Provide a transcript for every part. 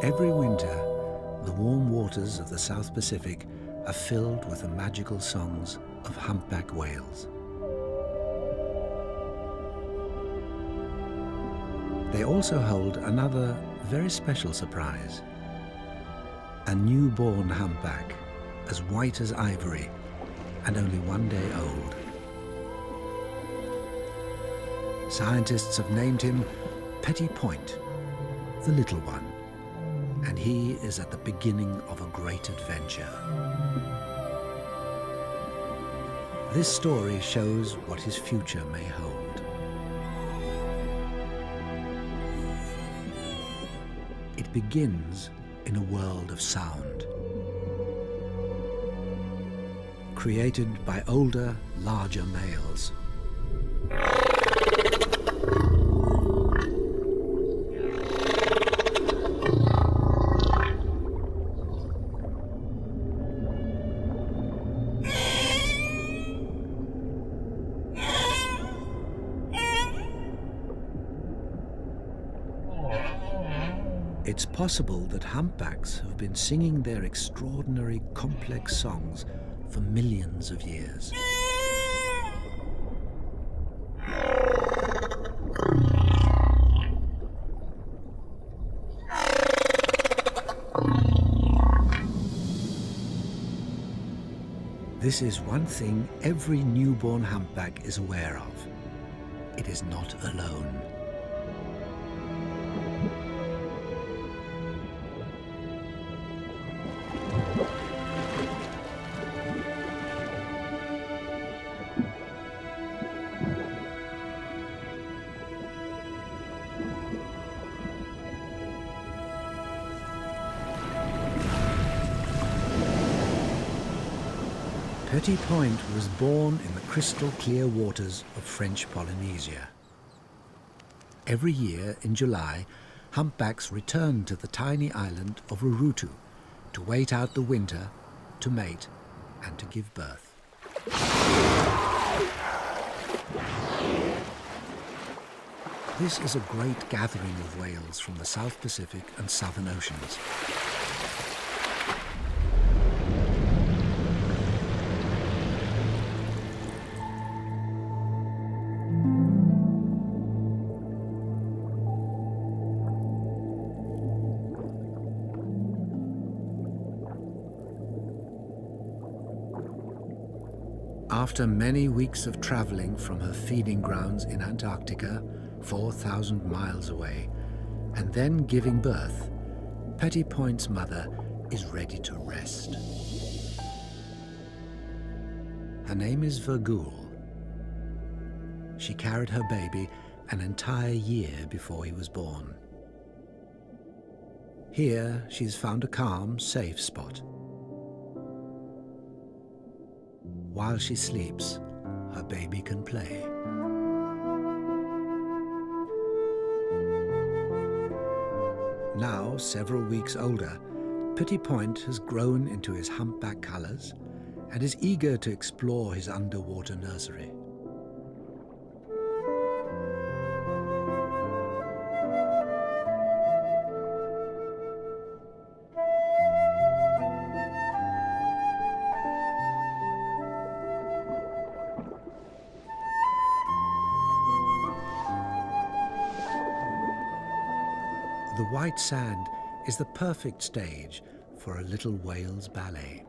Every winter, the warm waters of the South Pacific are filled with the magical songs of humpback whales. They also hold another very special surprise. A newborn humpback, as white as ivory and only 1 day old. Scientists have named him Petit Point, the little one, and he is at the beginning of a great adventure. This story shows what his future may hold. It begins in a world of sound, created by older, larger males. It's possible that humpbacks have been singing their extraordinary, complex songs for millions of years. This is one thing every newborn humpback is aware of. It is not alone. Petit Point was born in the crystal-clear waters of French Polynesia. Every year in July, humpbacks return to the tiny island of Rurutu to wait out the winter, to mate, and to give birth. This is a great gathering of whales from the South Pacific and Southern Oceans. After many weeks of traveling from her feeding grounds in Antarctica, 4,000 miles away, and then giving birth, Petit Point's mother is ready to rest. Her name is Virgule. She carried her baby an entire year before he was born. Here, she's found a calm, safe spot. While she sleeps, her baby can play. Now, several weeks older, Petit Point has grown into his humpback colors and is eager to explore his underwater nursery. The white sand is the perfect stage for a little whale's ballet.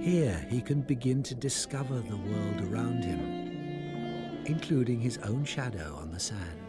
Here he can begin to discover the world around him, including his own shadow on the sand.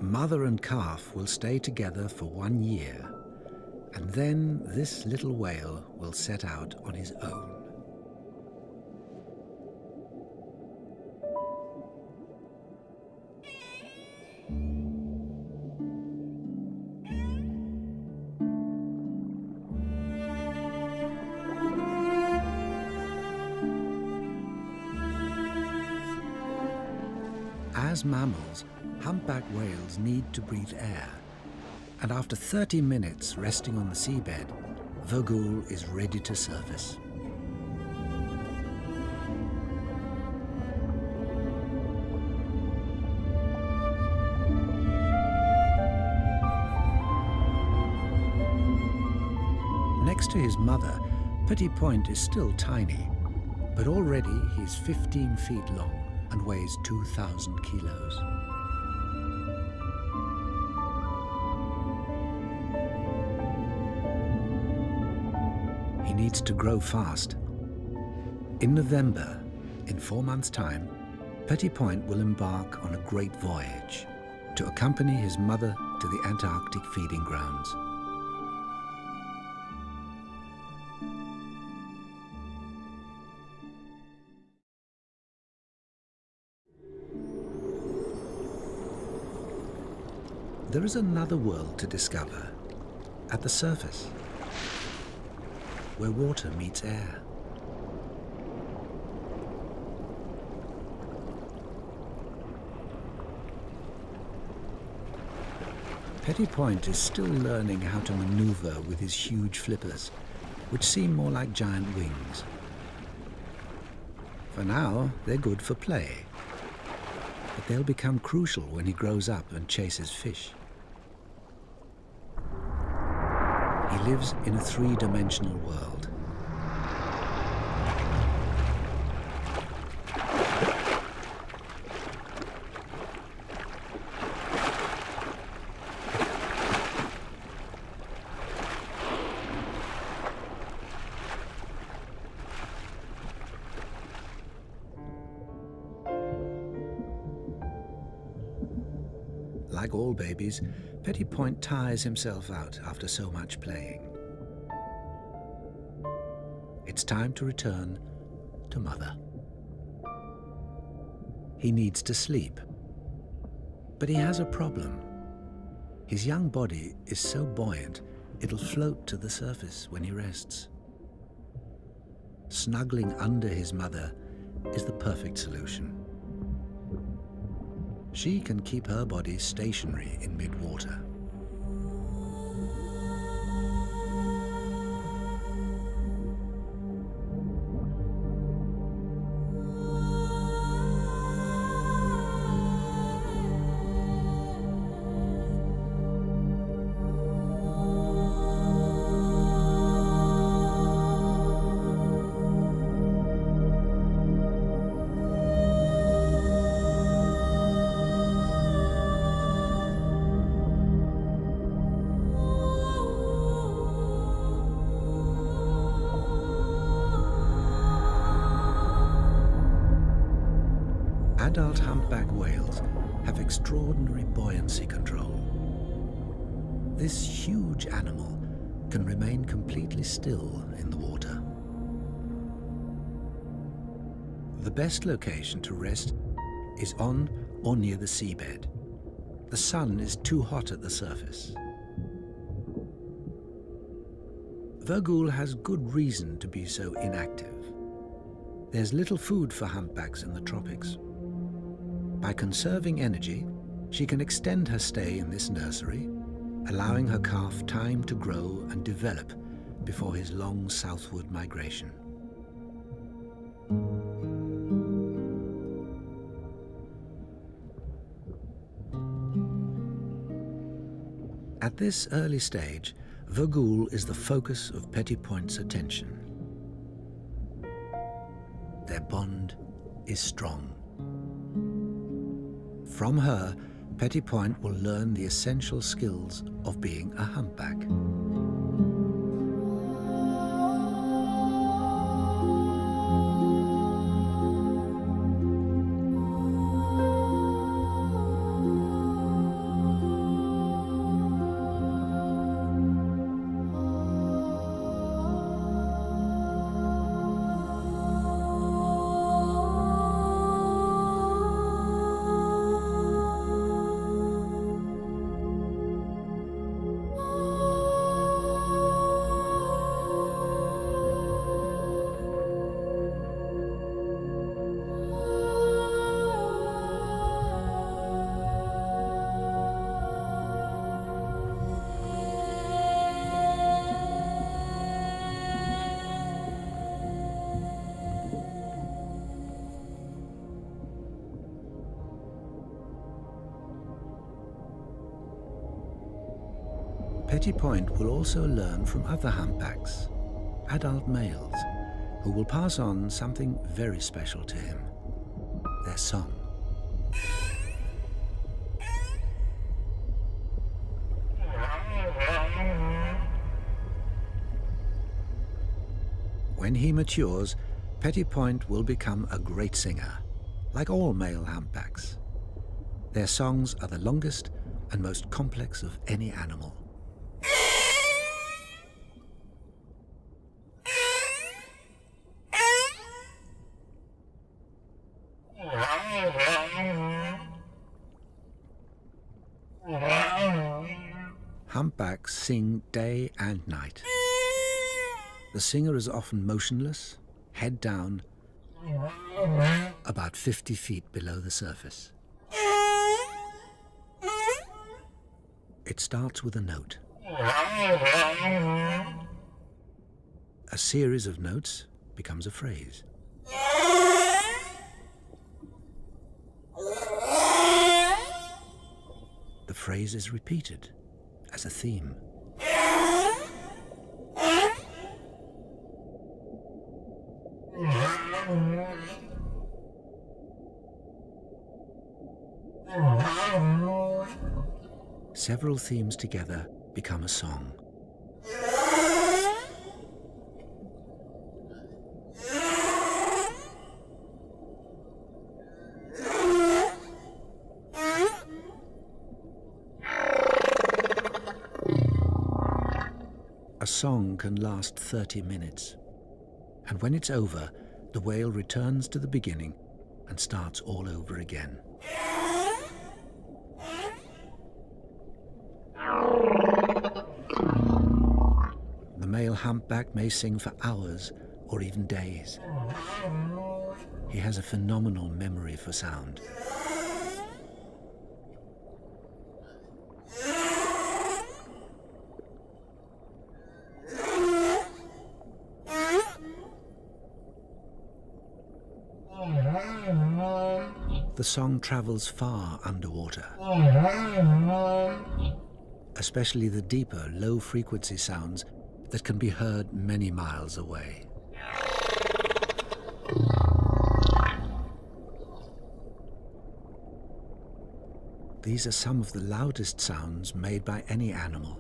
Mother and calf will stay together for 1 year, and then this little whale will set out on his own. As mammals, humpback whales need to breathe air, and after 30 minutes resting on the seabed, Virgul is ready to surface. Next to his mother, Petit Point is still tiny, but already he's 15 feet long and weighs 2,000 kilos. He needs to grow fast. In November, in 4 months' time, Petit Point will embark on a great voyage to accompany his mother to the Antarctic feeding grounds. There is another world to discover, at the surface, where water meets air. Petit Point is still learning how to maneuver with his huge flippers, which seem more like giant wings. For now, they're good for play, but they'll become crucial when he grows up and chases fish. He lives in a 3-dimensional world. Like all babies, Petit Point tires himself out after so much playing. It's time to return to Mother. He needs to sleep, but he has a problem. His young body is so buoyant, it'll float to the surface when he rests. Snuggling under his mother is the perfect solution. She can keep her body stationary in mid-water. Adult humpback whales have extraordinary buoyancy control. This huge animal can remain completely still in the water. The best location to rest is on or near the seabed. The sun is too hot at the surface. Virgul has good reason to be so inactive. There's little food for humpbacks in the tropics. By conserving energy, she can extend her stay in this nursery, allowing her calf time to grow and develop before his long southward migration. At this early stage, Virgul is the focus of Petit Point's attention. Their bond is strong. From her, Petit Point will learn the essential skills of being a humpback. Petit Point will also learn from other humpbacks, adult males, who will pass on something very special to him, their song. When he matures, Petit Point will become a great singer, like all male humpbacks. Their songs are the longest and most complex of any animal. Humpbacks sing day and night. The singer is often motionless, head down, about 50 feet below the surface. It starts with a note. A series of notes becomes a phrase. The phrase is repeated as a theme. Several themes together become a song. A song can last 30 minutes, and when it's over, the whale returns to the beginning and starts all over again. The male humpback may sing for hours or even days. He has a phenomenal memory for sound. The song travels far underwater, especially the deeper, low-frequency sounds that can be heard many miles away. These are some of the loudest sounds made by any animal.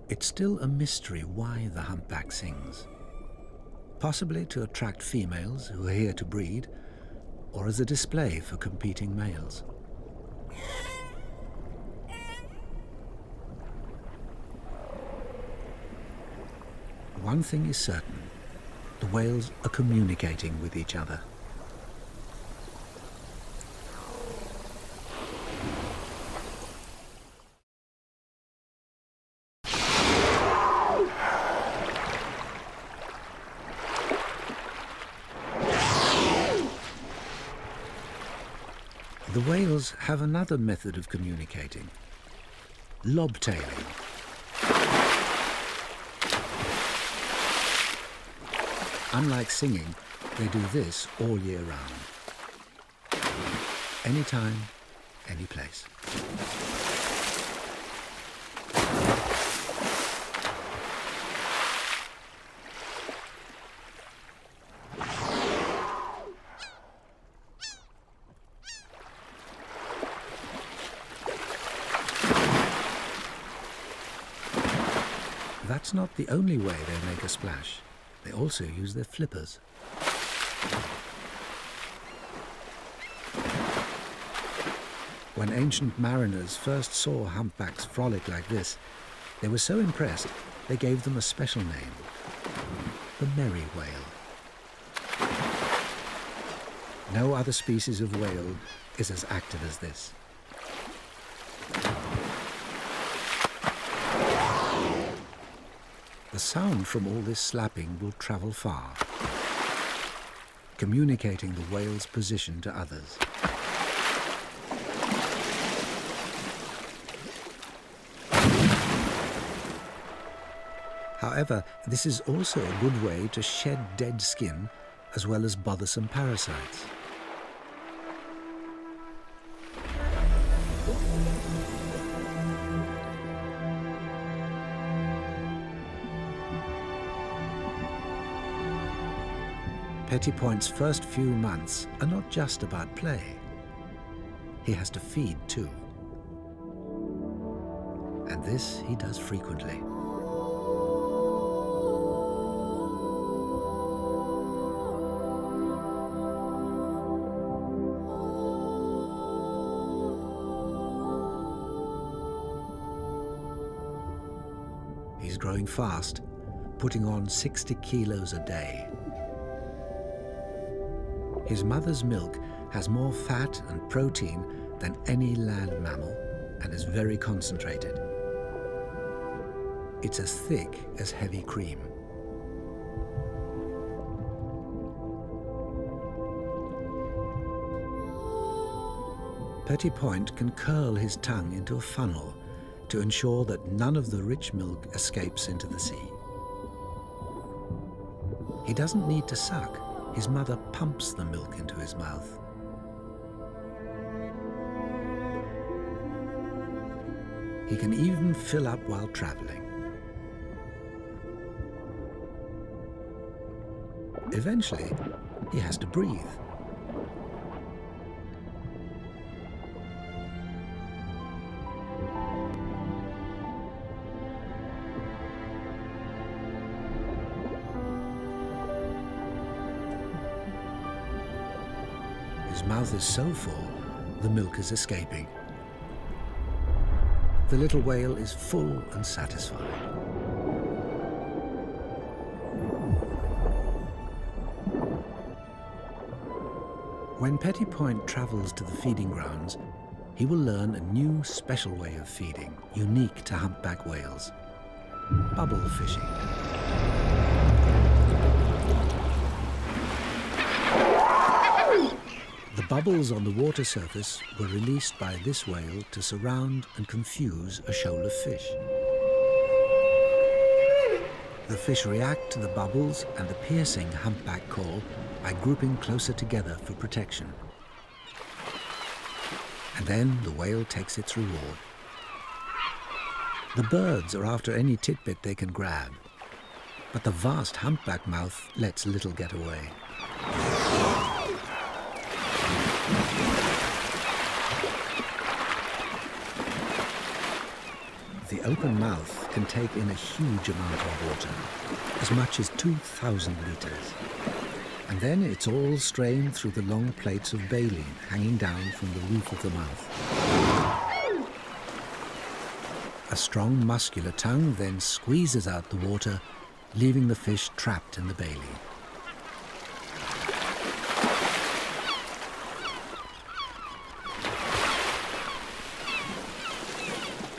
It's still a mystery why the humpback sings. Possibly to attract females who are here to breed, or as a display for competing males. One thing is certain, the whales are communicating with each other. The whales have another method of communicating, lobtailing. Unlike singing, they do this all year round. Anytime, any place. That's not the only way they make a splash. They also use their flippers. When ancient mariners first saw humpbacks frolic like this, they were so impressed they gave them a special name, the merry whale. No other species of whale is as active as this. The sound from all this slapping will travel far, communicating the whale's position to others. However, this is also a good way to shed dead skin as well as bothersome parasites. Petty Point's first few months are not just about play. He has to feed too. And this he does frequently. He's growing fast, putting on 60 kilos a day. His mother's milk has more fat and protein than any land mammal and is very concentrated. It's as thick as heavy cream. Petty Point can curl his tongue into a funnel to ensure that none of the rich milk escapes into the sea. He doesn't need to suck. His mother pumps the milk into his mouth. He can even fill up while traveling. Eventually, he has to breathe. His mouth is so full, the milk is escaping. The little whale is full and satisfied. When Petty Point travels to the feeding grounds, he will learn a new special way of feeding, unique to humpback whales: bubble fishing. The bubbles on the water surface were released by this whale to surround and confuse a shoal of fish. The fish react to the bubbles and the piercing humpback call by grouping closer together for protection. And then the whale takes its reward. The birds are after any tidbit they can grab, but the vast humpback mouth lets little get away. The open mouth can take in a huge amount of water, as much as 2,000 litres. And then it's all strained through the long plates of baleen hanging down from the roof of the mouth. A strong muscular tongue then squeezes out the water, leaving the fish trapped in the baleen.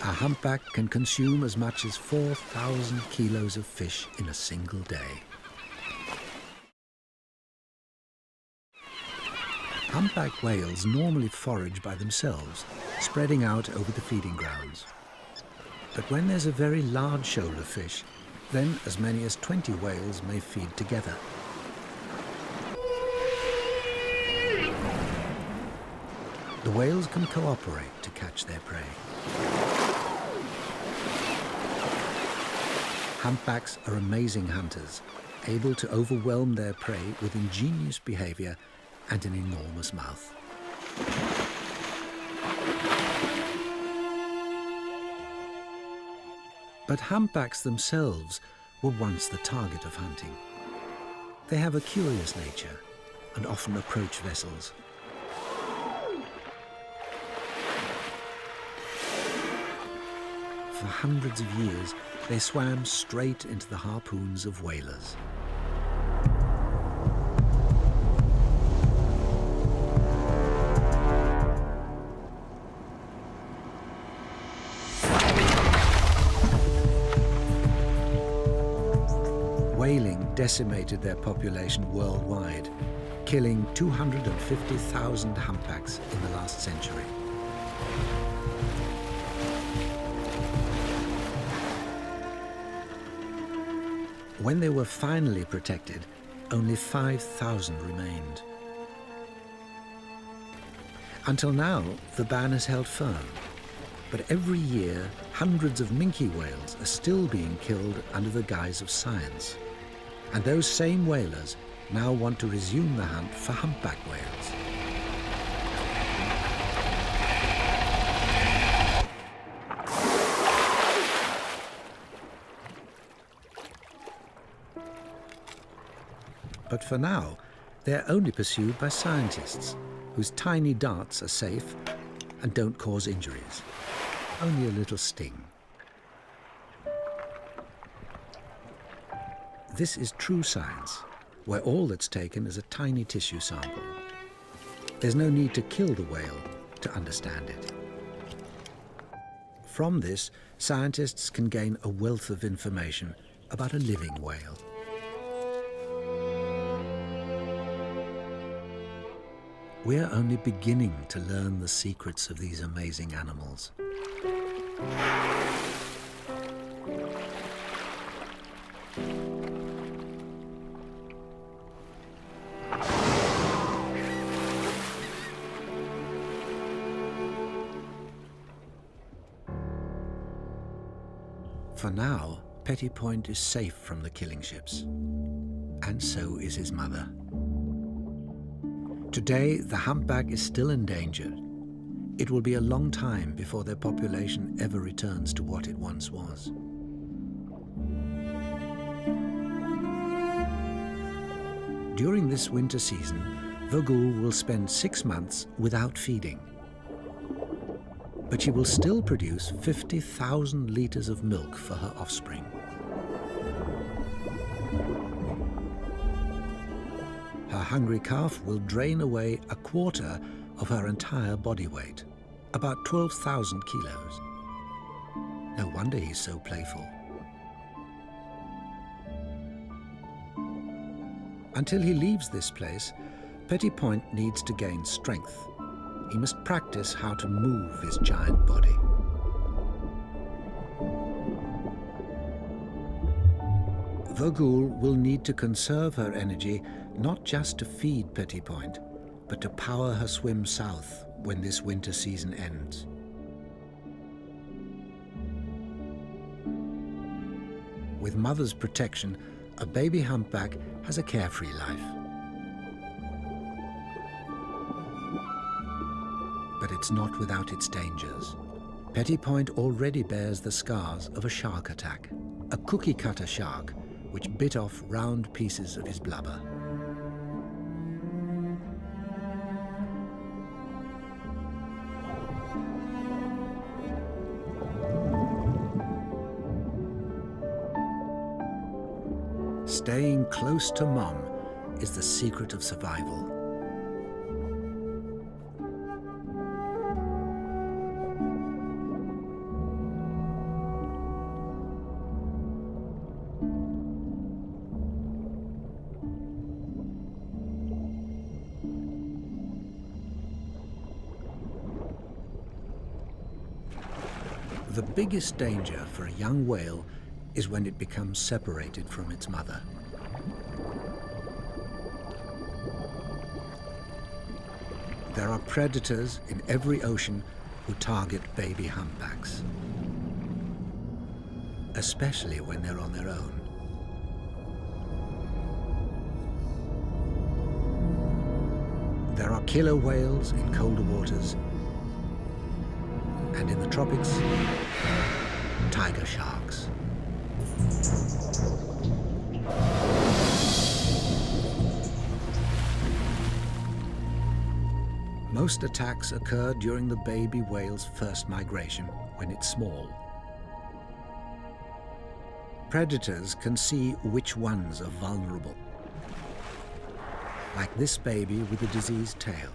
A humpback can consume as much as 4,000 kilos of fish in a single day. Humpback whales normally forage by themselves, spreading out over the feeding grounds. But when there's a very large shoal of fish, then as many as 20 whales may feed together. The whales can cooperate to catch their prey. Humpbacks are amazing hunters, able to overwhelm their prey with ingenious behavior and an enormous mouth. But humpbacks themselves were once the target of hunting. They have a curious nature and often approach vessels. For hundreds of years, they swam straight into the harpoons of whalers. Whaling decimated their population worldwide, killing 250,000 humpbacks in the last century. When they were finally protected, only 5,000 remained. Until now, the ban has held firm. But every year, hundreds of minke whales are still being killed under the guise of science. And those same whalers now want to resume the hunt for humpback whales. But for now, they're only pursued by scientists, whose tiny darts are safe and don't cause injuries. Only a little sting. This is true science, where all that's taken is a tiny tissue sample. There's no need to kill the whale to understand it. From this, scientists can gain a wealth of information about a living whale. We're only beginning to learn the secrets of these amazing animals. For now, Petit Point is safe from the killing ships, and so is his mother. Today, the humpback is still endangered. It will be a long time before their population ever returns to what it once was. During this winter season, Vogul will spend 6 months without feeding. But she will still produce 50,000 litres of milk for her offspring. Her hungry calf will drain away a quarter of her entire body weight, about 12,000 kilos. No wonder he's so playful. Until he leaves this place, Petit Point needs to gain strength. He must practice how to move his giant body. Vogul will need to conserve her energy not just to feed Petit Point, but to power her swim south when this winter season ends. With mother's protection, a baby humpback has a carefree life. But it's not without its dangers. Petit Point already bears the scars of a shark attack, a cookie-cutter shark which bit off round pieces of his blubber. Staying close to Mom is the secret of survival. The biggest danger for a young whale is when it becomes separated from its mother. There are predators in every ocean who target baby humpbacks, especially when they're on their own. There are killer whales in colder waters, and in the tropics, tiger sharks. Most attacks occur during the baby whale's first migration, when it's small. Predators can see which ones are vulnerable, like this baby with a diseased tail.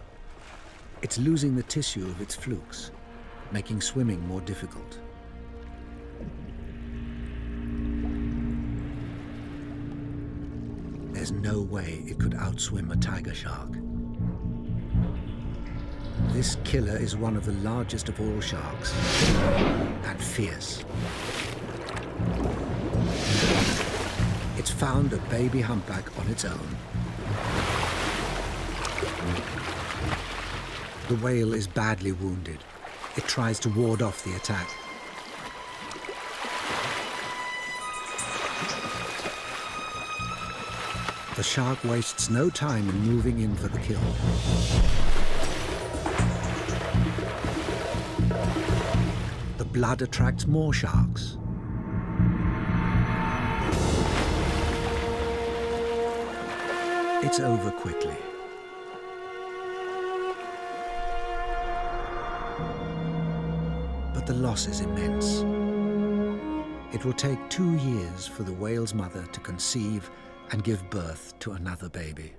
It's losing the tissue of its flukes, making swimming more difficult. There's no way it could outswim a tiger shark. This killer is one of the largest of all sharks, and fierce. Its found a baby humpback on its own. The whale is badly wounded. It tries to ward off the attack. The shark wastes no time in moving in for the kill. The blood attracts more sharks. It's over quickly. But the loss is immense. It will take 2 years for the whale's mother to conceive and give birth to another baby.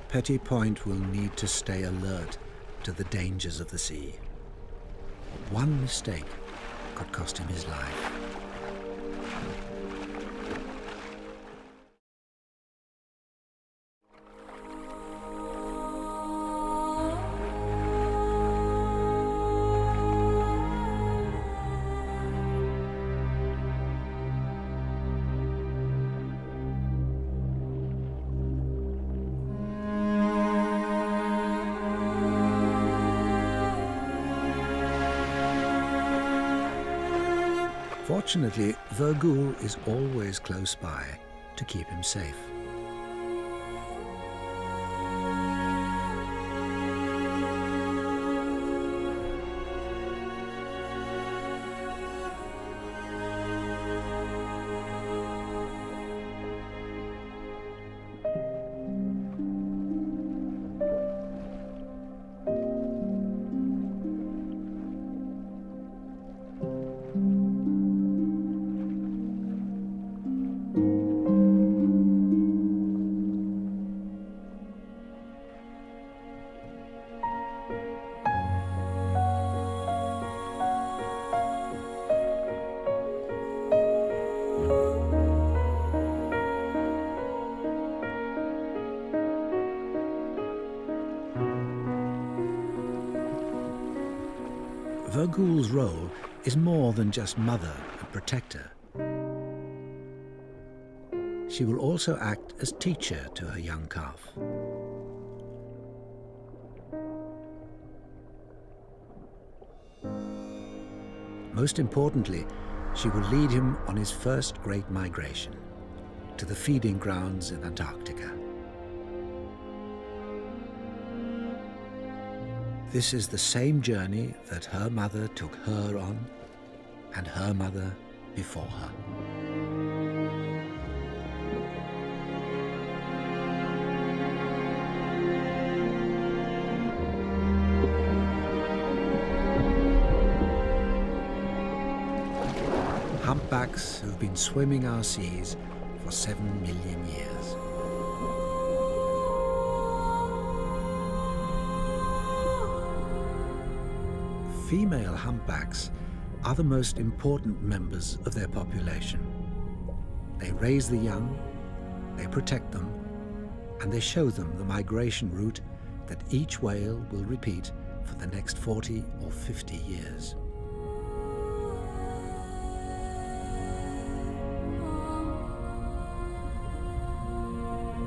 Petty Point will need to stay alert to the dangers of the sea. One mistake could cost him his life. Fortunately, Virgul is always close by to keep him safe. Virgul's role is more than just mother and protector. She will also act as teacher to her young calf. Most importantly, she will lead him on his first great migration to the feeding grounds in Antarctica. This is the same journey that her mother took her on, and her mother before her. Humpbacks have been swimming our seas for 7 million years. Female humpbacks are the most important members of their population. They raise the young, they protect them, and they show them the migration route that each whale will repeat for the next 40 or 50 years.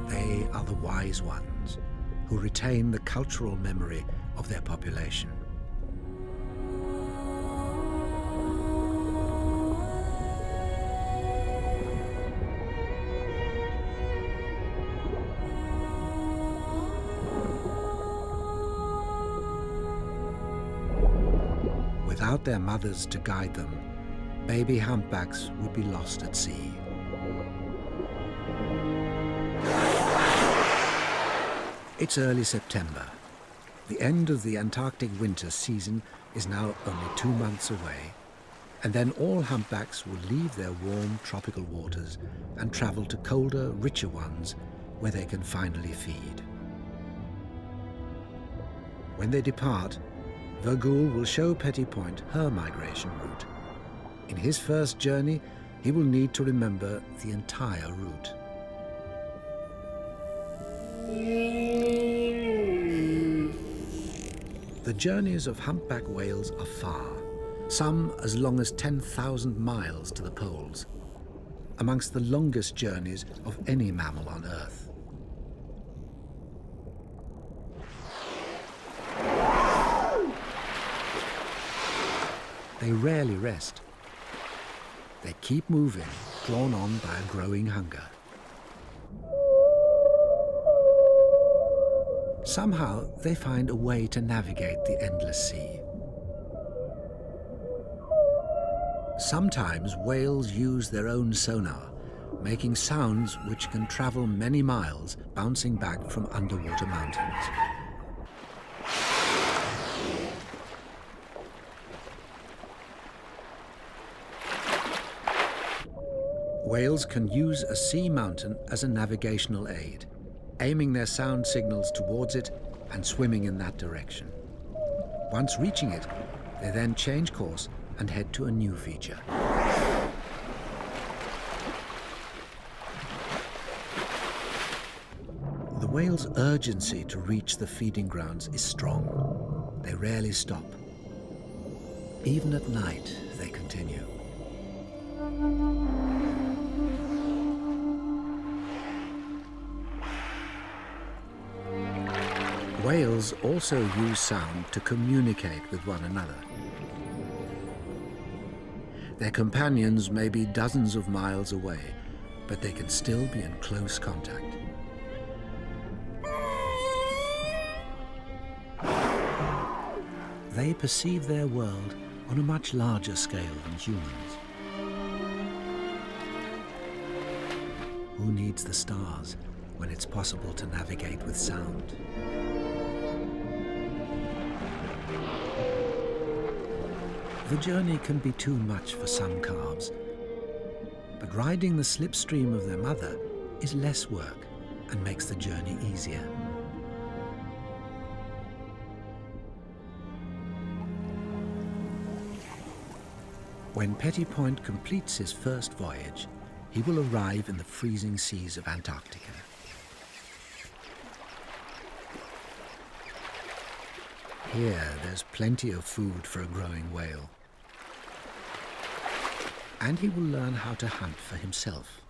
They are the wise ones who retain the cultural memory of their population. Without their mothers to guide them, baby humpbacks would be lost at sea. It's early September. The end of the Antarctic winter season is now only 2 months away, and then all humpbacks will leave their warm tropical waters and travel to colder, richer ones where they can finally feed. When they depart, Virgul will show Petty Point her migration route. In his first journey, he will need to remember the entire route. The journeys of humpback whales are far, some as long as 10,000 miles to the poles, amongst the longest journeys of any mammal on Earth. They rarely rest. They keep moving, drawn on by a growing hunger. Somehow, they find a way to navigate the endless sea. Sometimes whales use their own sonar, making sounds which can travel many miles, bouncing back from underwater mountains. Whales can use a sea mountain as a navigational aid, aiming their sound signals towards it and swimming in that direction. Once reaching it, they then change course and head to a new feature. The whale's urgency to reach the feeding grounds is strong. They rarely stop. Even at night, they continue. Whales also use sound to communicate with one another. Their companions may be dozens of miles away, but they can still be in close contact. They perceive their world on a much larger scale than humans. Who needs the stars when it's possible to navigate with sound? The journey can be too much for some calves, but riding the slipstream of their mother is less work and makes the journey easier. When Petit Point completes his first voyage, he will arrive in the freezing seas of Antarctica. Here, there's plenty of food for a growing whale. And he will learn how to hunt for himself.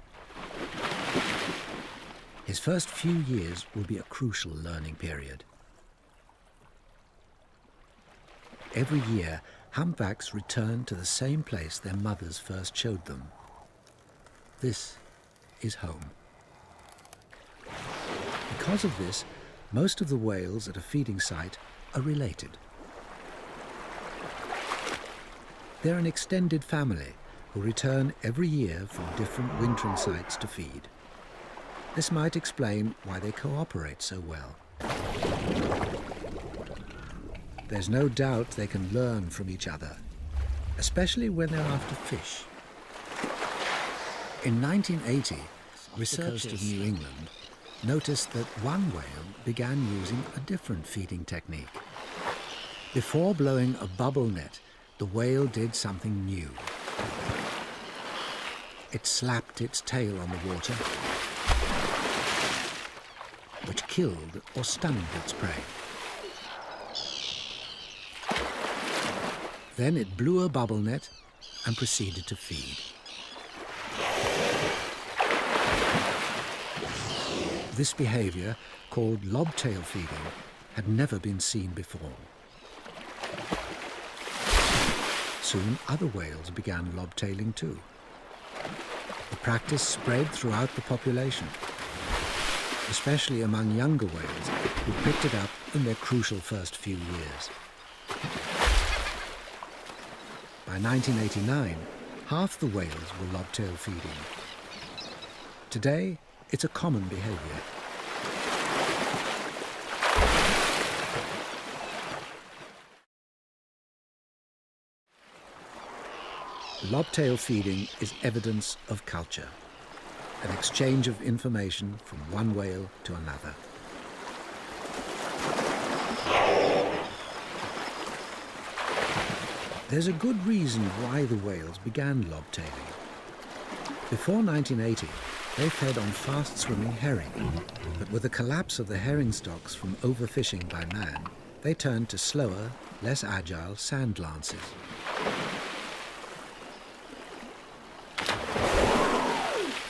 His first few years will be a crucial learning period. Every year, humpbacks return to the same place their mothers first showed them. This is home. Because of this, most of the whales at a feeding site are related. They're an extended family who return every year from different wintering sites to feed. This might explain why they cooperate so well. There's no doubt they can learn from each other, especially when they're after fish. In 1980, researchers of New England noticed that one whale began using a different feeding technique. Before blowing a bubble net, the whale did something new. It slapped its tail on the water, which killed or stunned its prey. Then it blew a bubble net and proceeded to feed. This behavior, called lobtail feeding, had never been seen before. Soon other whales began lobtailing too. The practice spread throughout the population, especially among younger whales who picked it up in their crucial first few years. By 1989, half the whales were lobtail feeding. Today, it's a common behavior. Lobtail feeding is evidence of culture, an exchange of information from one whale to another. There's a good reason why the whales began lobtailing. Before 1980, they fed on fast-swimming herring, but with the collapse of the herring stocks from overfishing by man, they turned to slower, less agile sand lances.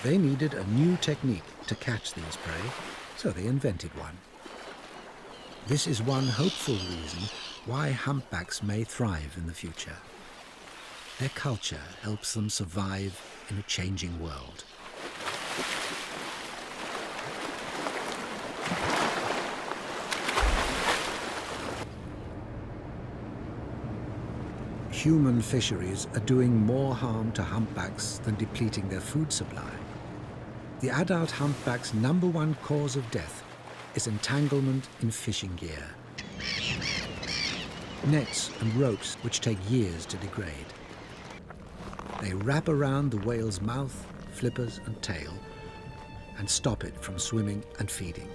They needed a new technique to catch these prey, so they invented one. This is one hopeful reason why humpbacks may thrive in the future. Their culture helps them survive in a changing world. Human fisheries are doing more harm to humpbacks than depleting their food supply. The adult humpback's #1 cause of death is entanglement in fishing gear. Nets and ropes which take years to degrade. They wrap around the whale's mouth, flippers and tail and stop it from swimming and feeding.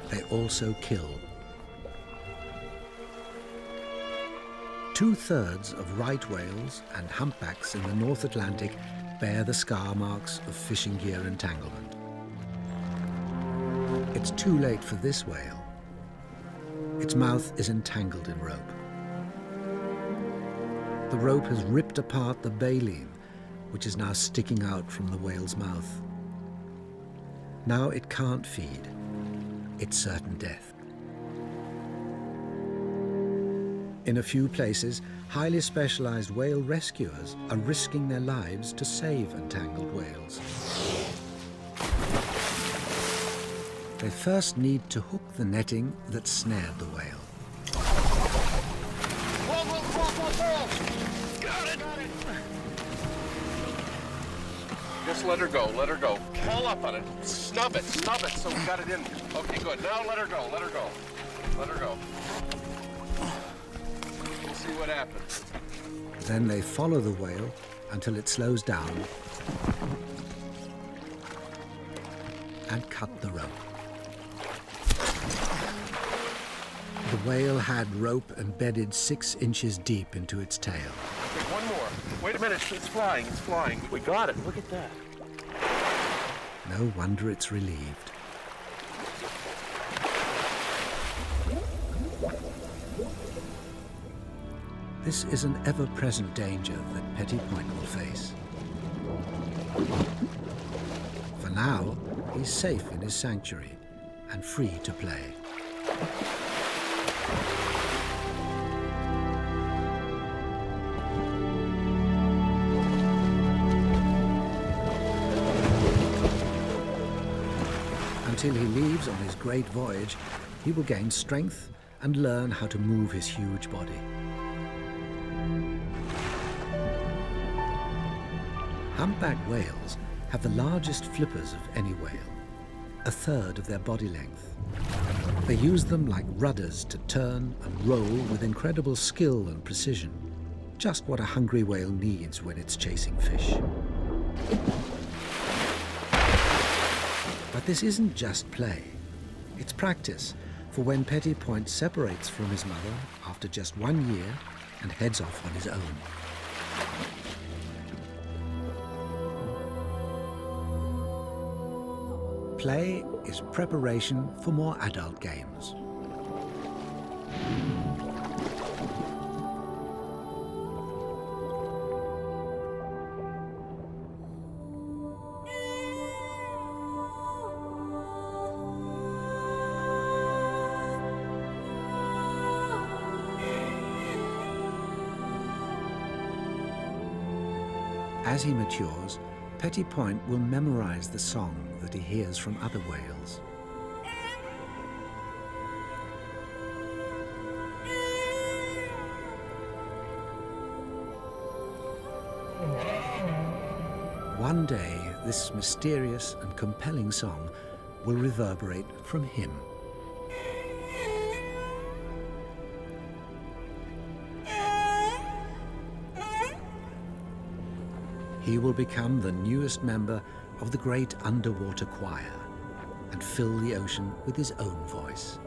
They also kill. 2/3 of right whales and humpbacks in the North Atlantic bear the scar marks of fishing gear entanglement. It's too late for this whale. Its mouth is entangled in rope. The rope has ripped apart the baleen, which is now sticking out from the whale's mouth. Now it can't feed. It's certain death. In a few places, highly specialized whale rescuers are risking their lives to save entangled whales. They first need to hook the netting that snared the whale. Got it! Just let her go, let her go. Pull up on it. Snub it, so we got it in. Okay, good. Now let her go, let her go. Let her go. We'll see what happens. Then they follow the whale until it slows down and cut the rope. The whale had rope embedded 6 inches deep into its tail. Okay, one more. Wait a minute, it's flying, it's flying. We got it, look at that. No wonder it's relieved. This is an ever-present danger that Petit Point will face. For now, he's safe in his sanctuary and free to play. Until he leaves on his great voyage, he will gain strength and learn how to move his huge body. Humpback whales have the largest flippers of any whale, 1/3 of their body length. They use them like rudders to turn and roll with incredible skill and precision, just what a hungry whale needs when it's chasing fish. But this isn't just play. It's practice for when Petit Point separates from his mother after just 1 year and heads off on his own. Play is preparation for more adult games. As he matures, Petit Point will memorize the song that he hears from other whales. One day, this mysterious and compelling song will reverberate from him. He will become the newest member of the great underwater choir and fill the ocean with his own voice.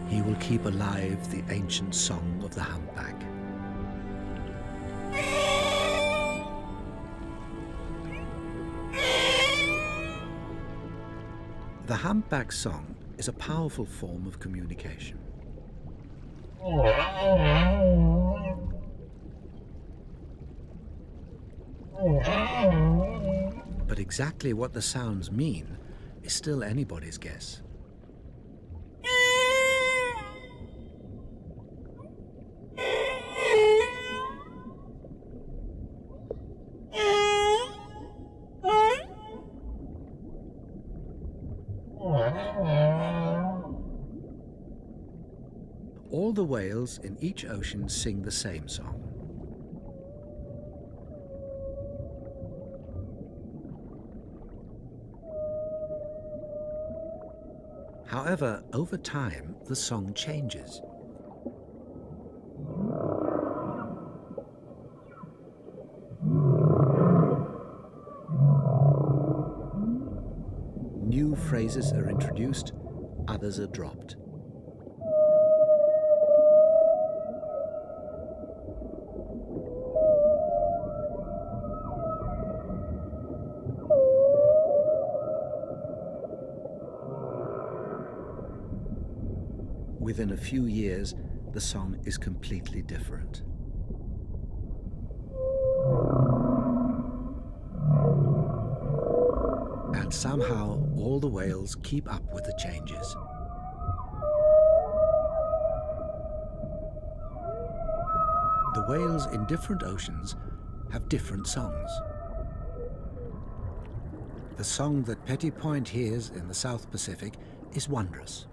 He will keep alive the ancient song of the humpback. The humpback song is a powerful form of communication. But exactly what the sounds mean is still anybody's guess. All the whales in each ocean sing the same song. However, over time, the song changes. New phrases are introduced, others are dropped. Within a few years, the song is completely different. And somehow, all the whales keep up with the changes. The whales in different oceans have different songs. The song that Petty Point hears in the South Pacific is wondrous.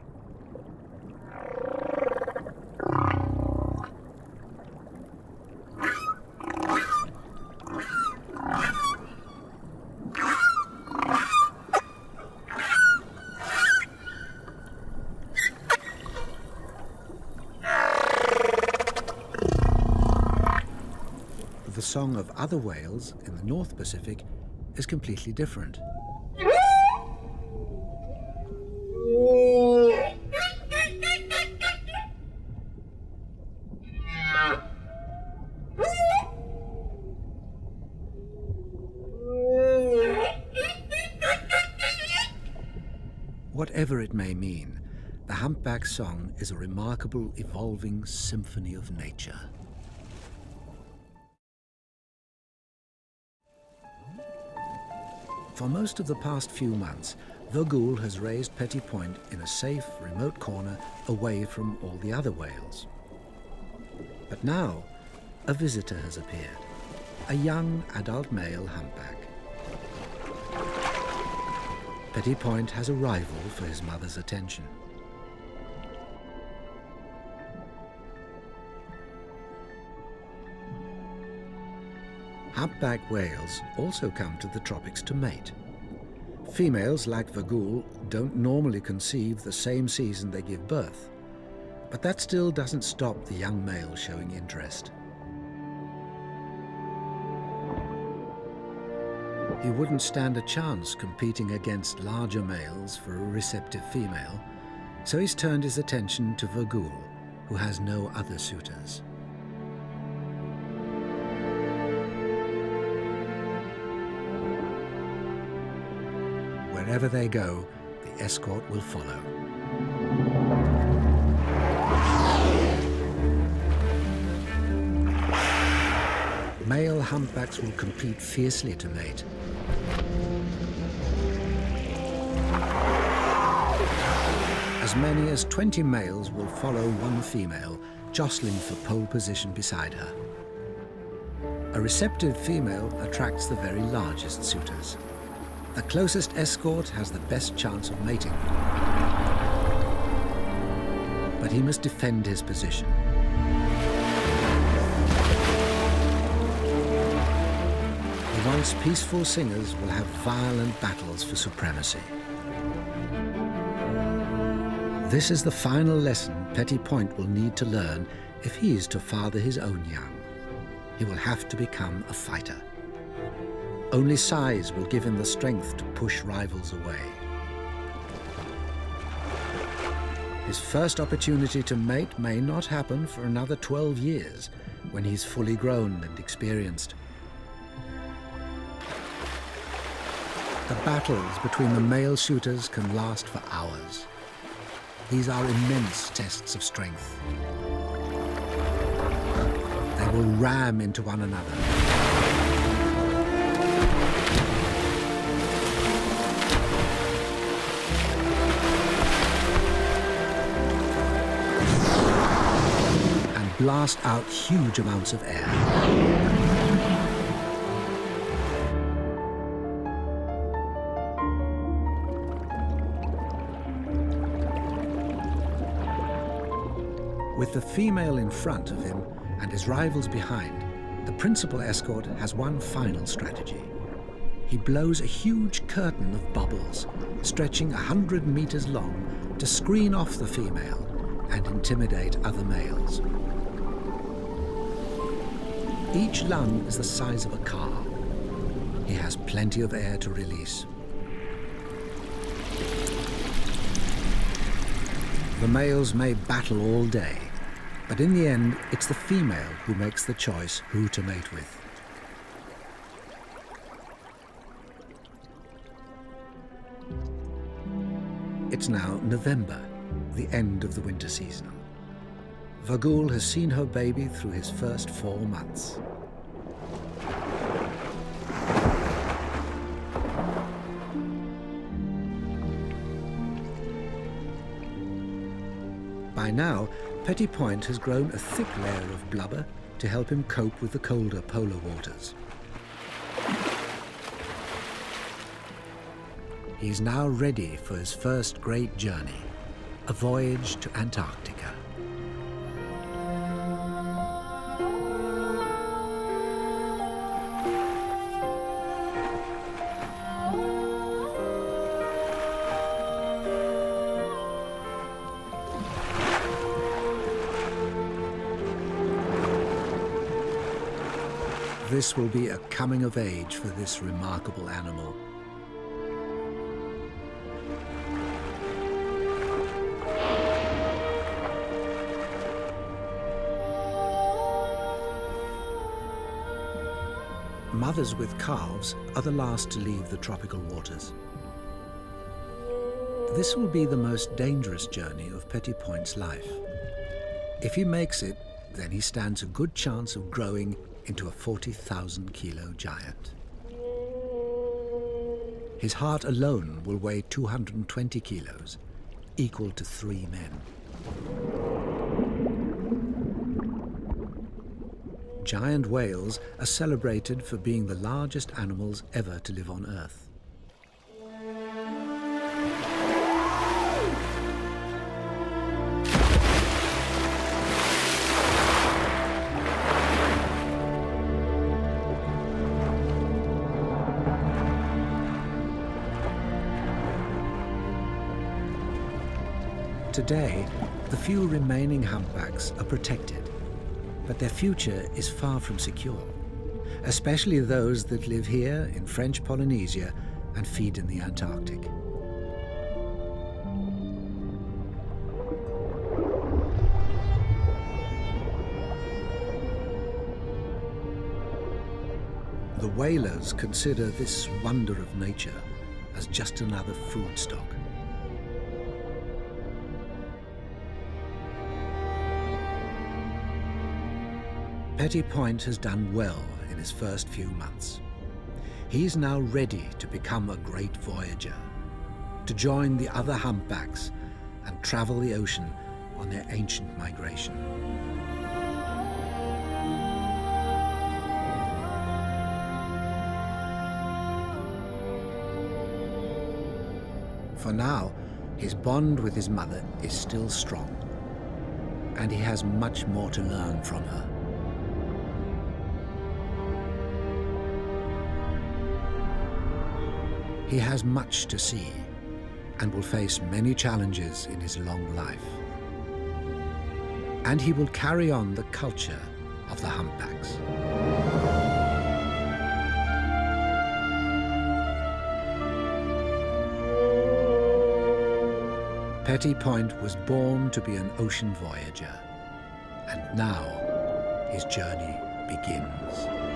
The song of other whales in the North Pacific is completely different. Whatever it may mean, the humpback song is a remarkable, evolving symphony of nature. For most of the past few months, Vogul has raised Petty Point in a safe, remote corner away from all the other whales. But now, a visitor has appeared, a young adult male humpback. Petty Point has a rival for his mother's attention. Humpback whales also come to the tropics to mate. Females, like Vogul, don't normally conceive the same season they give birth, but that still doesn't stop the young male showing interest. He wouldn't stand a chance competing against larger males for a receptive female, so he's turned his attention to Vogul, who has no other suitors. Wherever they go, the escort will follow. Male humpbacks will compete fiercely to mate. As many as 20 males will follow one female, jostling for pole position beside her. A receptive female attracts the very largest suitors. The closest escort has the best chance of mating. But he must defend his position. The once peaceful singers will have violent battles for supremacy. This is the final lesson Petty Point will need to learn if he is to father his own young. He will have to become a fighter. Only size will give him the strength to push rivals away. His first opportunity to mate may not happen for another 12 years, when he's fully grown and experienced. The battles between the male suitors can last for hours. These are immense tests of strength. They will ram into one another. And blast out huge amounts of air. With the female in front of him and his rivals behind, the principal escort has one final strategy. He blows a huge curtain of bubbles, stretching 100 meters long, to screen off the female and intimidate other males. Each lung is the size of a car. He has plenty of air to release. The males may battle all day, but in the end, it's the female who makes the choice who to mate with. It's now November, the end of the winter season. Vagul has seen her baby through his first 4 months. By now, Petit Point has grown a thick layer of blubber to help him cope with the colder polar waters. He's now ready for his first great journey, a voyage to Antarctica. This will be a coming of age for this remarkable animal. Mothers with calves are the last to leave the tropical waters. This will be the most dangerous journey of Petit Point's life. If he makes it, then he stands a good chance of growing into a 40,000-kilo giant. His heart alone will weigh 220 kilos, equal to 3 men. Giant whales are celebrated for being the largest animals ever to live on Earth. Today, the few remaining humpbacks are protected, but their future is far from secure, especially those that live here in French Polynesia and feed in the Antarctic. The whalers consider this wonder of nature as just another food stock. Petit Point has done well in his first few months. He's now ready to become a great voyager, to join the other humpbacks and travel the ocean on their ancient migration. For now, his bond with his mother is still strong, and he has much more to learn from her. He has much to see and will face many challenges in his long life. And he will carry on the culture of the humpbacks. Petit Point was born to be an ocean voyager, and now his journey begins.